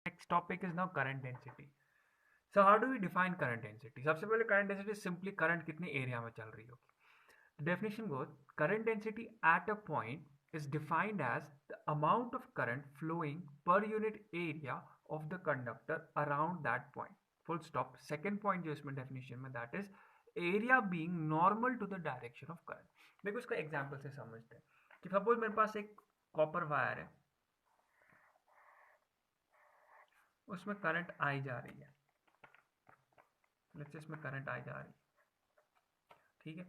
Next topic is now current density. So how do we define current density? सबसे पहले current density is simply current कितने area में चल रही होगी. The definition goes current density at a point is defined as the amount of current flowing per unit area of the conductor around that point. Full stop. Second point जो इसमें definition में that is area being normal to the direction of current. देखो इसको example से समझते हैं कि suppose मेरे पास एक copper wire है, उसमें करंट आई जा रही है. लेट्स से इसमें करंट आई जा रही है, ठीक है.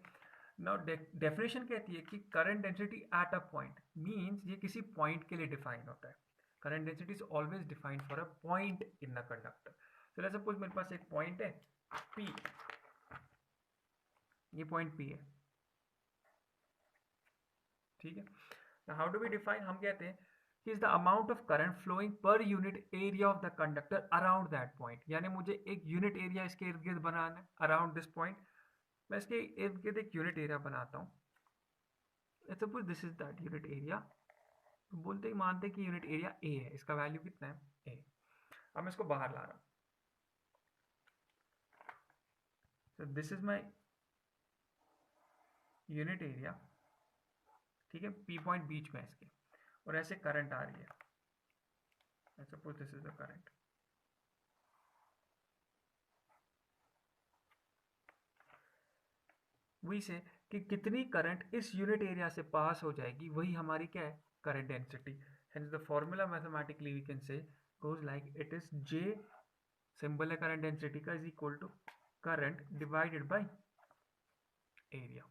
नाउ डेफिनेशन कहती है कि current density at a point means ये किसी पॉइंट के लिए डिफाइन होता है. Current density is always defined for a point in the conductor. So let's suppose मेरे पास एक पॉइंट है P, ये पॉइंट P है, ठीक है. How do we define? हम कहते हैं कि is the amount of current flowing per unit area of the conductor around that point. यानी मुझे एक यूनिट एरिया इसके इर्द गिर्द बनाना है अराउंड दिस पॉइंट. मैं इसके इर्द गिर्द एक यूनिट एरिया बनाता हूँ. Let's suppose this is that unit area. तो बोलते ही मानते हैं कि यूनिट एरिया ए है, इसका वैल्यू कितना है ए. अब मैं इसको बाहर ला रहा हूँ. So this is my unit area, ठीक है. पी पॉइंट बीच में है इसके, और ऐसे करंट आ रही है. Let's suppose this is the current. वही से कि कितनी करंट इस यूनिट एरिया से पास हो जाएगी, वही हमारी क्या है, current density. Hence the formula mathematically we can say goes like it is J, symbol है करंट डेंसिटी का, is equal to current divided by area,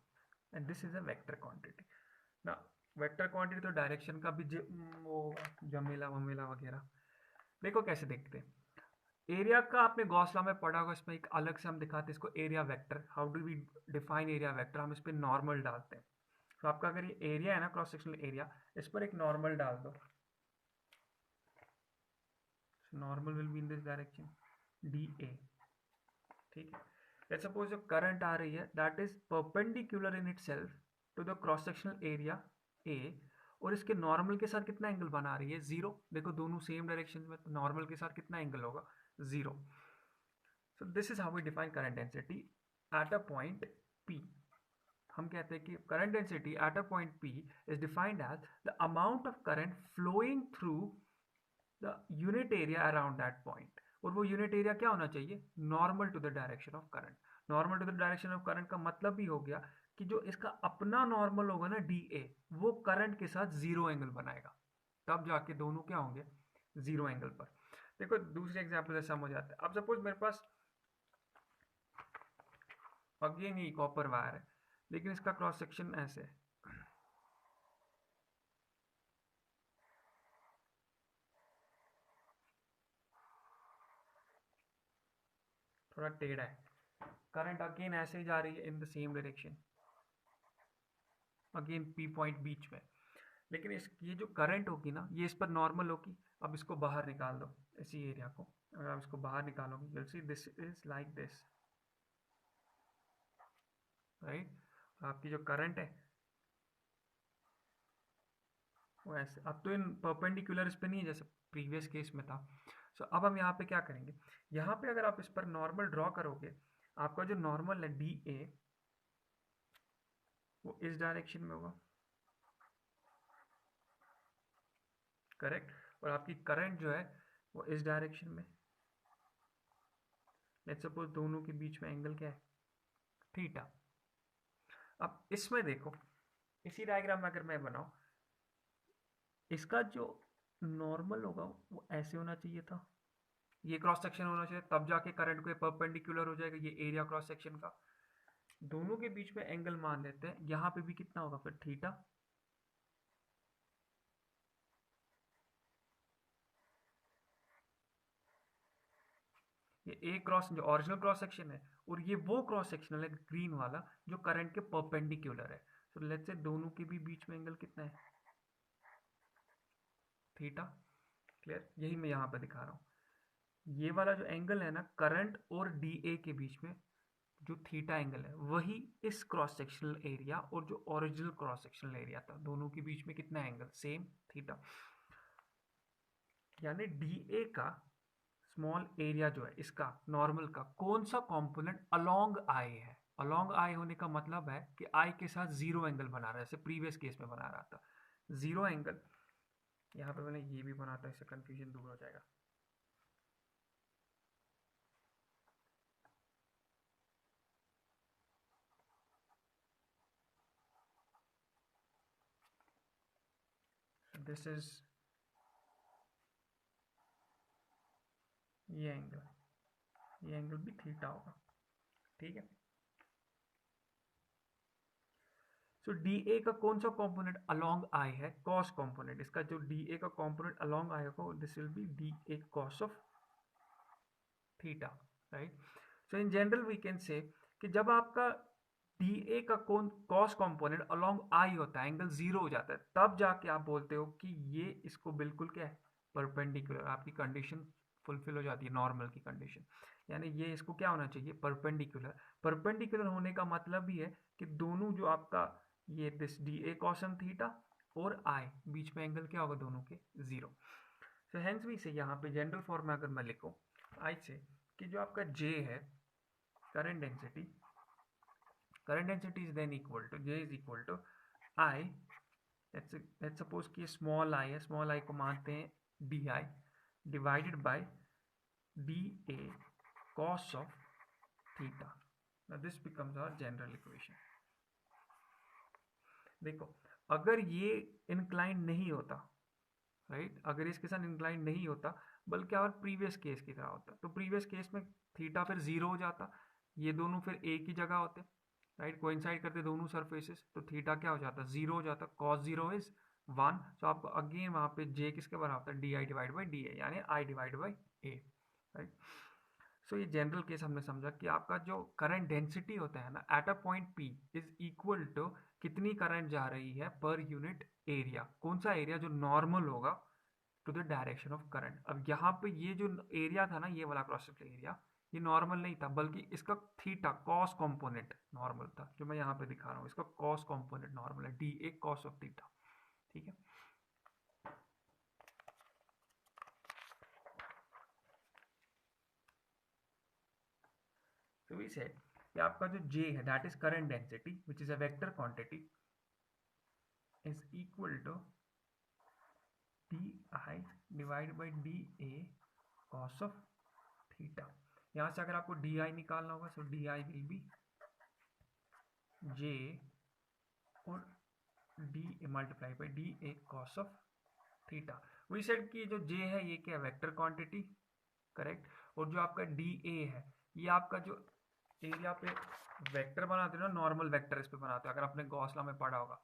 and this is a vector quantity. ना वेक्टर क्वांटिटी तो direction का भी वो जमेला वमेला वगैरह. देखो कैसे देखते हैं. एरिया का आपने गॉस लॉ में पढ़ा होगा, इसमें एक अलग से हम दिखाते हैं इसको area vector. How do we define area vector? हम इस पर नॉर्मल डालते हैं. तो आपका अगर ये एरिया है ना, क्रॉस सेक्शनल एरिया, इस पर एक नॉर्मल डाल दो. Normal will be in this direction DA, ठीक है. लेट्स सपोज जो करंट आ रही है that is perpendicular in itself to the cross sectional area A, और इसके नॉर्मल के साथ कितना एंगल बना रही है, 0. देखो दोनों सेम डायरेक्शन में, तो नॉर्मल के साथ कितना एंगल होगा, 0. So this is how we define current density at a point P. हम कहते हैं कि current density at a point P is defined as the amount of current flowing through the unit area around that point. और वो unit area क्या होना चाहिए, normal to the direction of current. Normal to the direction of current का मतलब भी हो गया कि जो इसका अपना नॉर्मल होगा ना DA, वो करंट के साथ जीरो एंगल बनाएगा, तब जाके दोनों क्या होंगे, जीरो एंगल पर. देखो दूसरे एग्जाम्पल से समझ आता है. अब सपोज मेरे पास अगेन ये कॉपर वायर है, लेकिन इसका क्रॉस सेक्शन ऐसे है, थोड़ा टेढ़ा है. करंट अगेन ऐसे ही जा रही है in the same direction, again P point बीच में. लेकिन ये जो करंट होगी ना, ये इस पर नॉर्मल होगी. अब इसको बाहर निकाल दो, इसी एरिया को अगर आप इसको बाहर निकालोगे, you'll see this is like this, right. आपकी जो करंट है वो ऐसे, अब तो इन परपेंडिकुलर इस पे नहीं है जैसे प्रीवियस केस में था. सो अब हम यहाँ पे क्या करेंगे, यहाँ पे अगर आप इस पर नॉर्मल ड्रॉ करोगे, आपका जो नॉर्मल है DA वो इस डायरेक्शन में होगा, करेक्ट. और आपकी करंट जो है वो इस डायरेक्शन में. लेट्स सपोज दोनों के बीच में एंगल क्या है, थीटा. अब इसमें देखो, इसी डायग्राम में अगर मैं बनाऊं, इसका जो नॉर्मल होगा वो ऐसे होना चाहिए था, ये क्रॉस सेक्शन होना चाहिए, तब जाके करंट को परपेंडिकुलर हो जाएगा, ये एरिया क्रॉस सेक्शन का. दोनों के बीच में एंगल मान लेते हैं, यहाँ पे भी कितना होगा फिर, थीटा. ये ए क्रॉस जो ओरिजिनल क्रॉस सेक्शन है, और ये वो क्रॉस सेक्शनल है ग्रीन वाला जो करंट के परपेंडिकुलर है. तो लेट्स से दोनों के भी बीच में एंगल कितना है, थीटा. क्लियर, यही मैं यहाँ पे दिखा रहा हूँ. ये वाला जो एंगल है ना करंट और DA के बीच में, जो थीटा एंगल है, वही इस क्रॉस सेक्शनल एरिया और जो ओरिजिनल क्रॉस सेक्शनल एरिया था, दोनों के बीच में कितना एंगल, सेम, थीटा. यानी DA का स्मॉल एरिया जो है इसका नॉर्मल का कौन सा कंपोनेंट अलोंग आई है। अलोंग आई होने का मतलब है कि आई के साथ जीरो एंगल बना रहा है, जैसे प्रीवियस केस में बना रहा था जीरो एंगल। यहाँ पे मैंने ये भी बनाता, इससे कंफ्यूजन दूर हो जाएगा। दिस इज ये एंगल भी थीटा होगा, ठीक है। सो डी ए का कौन सा कंपोनेंट अलोंग आई है, कॉस कंपोनेंट। इसका जो डी ए का कंपोनेंट अलोंग आई होगा this will be D A cos of theta, right. So in general we can say कि जब आपका डी ए का कौन कॉस कंपोनेंट अलोंग आई होता है, एंगल जीरो हो जाता है, तब जाके आप बोलते हो कि ये इसको बिल्कुल क्या है, परपेंडिकुलर। आपकी कंडीशन फुलफिल हो जाती है, नॉर्मल की कंडीशन, यानी ये इसको क्या होना चाहिए, परपेंडिकुलर। परपेंडिकुलर होने का मतलब भी है कि दोनों जो आपका ये this D A caution theta और आई बीच में एंगल क्या होगा, दोनों के जीरो। सो हेंस वी से यहाँ पे जनरल फॉर्म में अगर मैं लिखूँ आई से कि जो आपका जे है current density, current density is then equal to J is equal to I, let's suppose कि small I है, small I को मानते हैं DI divided by DA cos of theta. Now this becomes our general equation. देखो अगर ये inclined नहीं होता, राइट, अगर इसके साथ इंक्लाइन नहीं होता बल्कि और प्रीवियस केस की तरह होता, तो प्रीवियस केस में थीटा फिर जीरो हो जाता, ये दोनों फिर एक ही जगह होते, राइट, कोइंसाइड करते दोनों सरफेसेस, तो थीटा क्या हो जाता, जीरो हो जाता, कॉस जीरो इज वन। तो आपको अगेन वहां पे जे किसके बराबर होता है, D I divide by D A, यानी I divide by A, right. So ये जनरल केस हमने समझा कि आपका जो करंट डेंसिटी होता है ना at a point P is equal to कितनी करंट जा रही है पर यूनिट एरिया, कौन सा एरिया जो नॉर्मल होगा to the direction of current. अब यहाँ पे ये जो एरिया था ना, ये वाला क्रॉस सेक्शनल एरिया, ये नॉर्मल नहीं था बल्कि इसका थीटा कॉस कंपोनेंट नॉर्मल था, जो मैं यहाँ पे दिखा रहा हूँ, इसका कॉस कंपोनेंट नॉर्मल है, D A cos of theta, ठीक है। So we said कि आपका जो J है that is current density which is a vector quantity is equal to DI divided by DA cos of theta। यहाँ से अगर आपको DI निकालना होगा so DI will be J और D multiply by DA cos of theta। we said कि जो J है ये क्या वेक्टर क्वांटिटी, करेक्ट, और जो आपका DA है ये आपका जो एरिया पे वेक्टर बनाते हो ना, नॉर्मल वेक्टर इस पे बनाते हो, अगर आपने गॉस लॉ में पढ़ा होगा।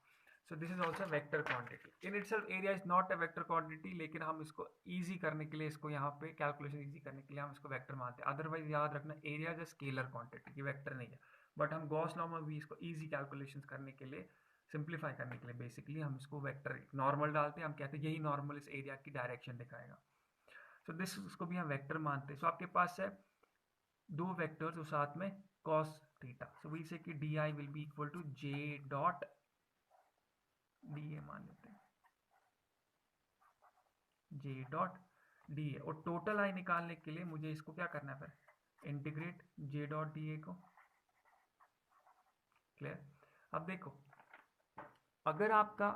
So this is also vector quantity in itself, area is not a vector quantity, लेकिन हम इसको इजी करने के लिए, इसको यहाँ पे कैलकुलेशन इजी करने के लिए हम इसको वेक्टर मानते हैं। अदरवाइज याद रखना area is a scalar quantity, ये वेक्टर नहीं है, बट हम गॉस लॉ में भी इसको ईजी कैलकुलेशन करने के लिए, सिंप्लीफाई करने के लिए बेसिकली हम इसको वेक्टर नॉर्मल डालते हैं, हम कहते हैं यही नॉर्मल इस एरिया की डायरेक्शन दिखाएगा। सो दिस इसको भी हम वेक्टर मानते हैं। सो आपके पास है दो वेक्टर्स और साथ में cos theta, so we say कि di will be equal to j dot da मान लेते हैं, j डॉट da, और टोटल आई निकालने के लिए मुझे इसको क्या करना है, फिर इंटीग्रेट j डॉट da को, क्लियर। अब देखो अगर आपका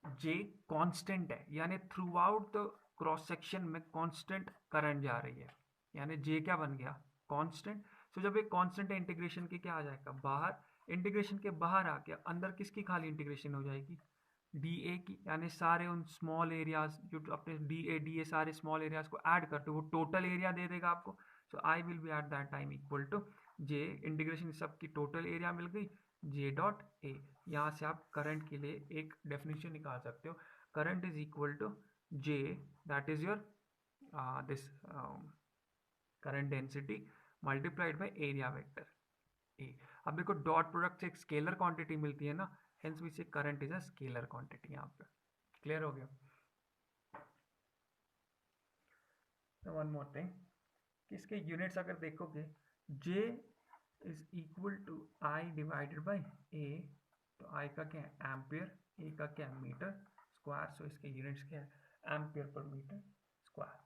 j कांस्टेंट है, यानी throughout the cross section में कांस्टेंट करंट जा रही है, यानी j क्या बन गया, कांस्टेंट। तो जब एक कांस्टेंट है इंटीग्रेशन के क्या आ जाएगा, बाहर, इंटीग्रेशन के बाहर आ गया, अंदर किसकी खाली इंटीग्रेशन हो जाएगी, डी ए की, यानी सारे उन स्मॉल एरियाज जो अपने डी ए सारे स्मॉल एरियाज को ऐड करते हो वो टोटल एरिया दे देगा आपको। So I will be at that time equal to J, integration सब की टोटल एरिया मिल गई, जे डॉट ए। यहाँ से आप करंट के लिए एक डेफिनेशन निकाल सकते हो, current is equal to J, that is your this current density multiplied by area vector A. अब देखो डॉट प्रोडक्ट से एक स्केलर क्वांटिटी मिलती है ना, हेंस वी से current is a scalar quantity. यहाँ पे क्लियर हो गया। वन मोर थिंग कि इसके यूनिट्स अगर देखोगे, J is equal to I divided by A, तो आई का क्या है एम्पियर, ए का क्या है मीटर स्क्वायर, सो इसके यूनिट्स क्या है एम्पियर पर मीटर स्क्वायर।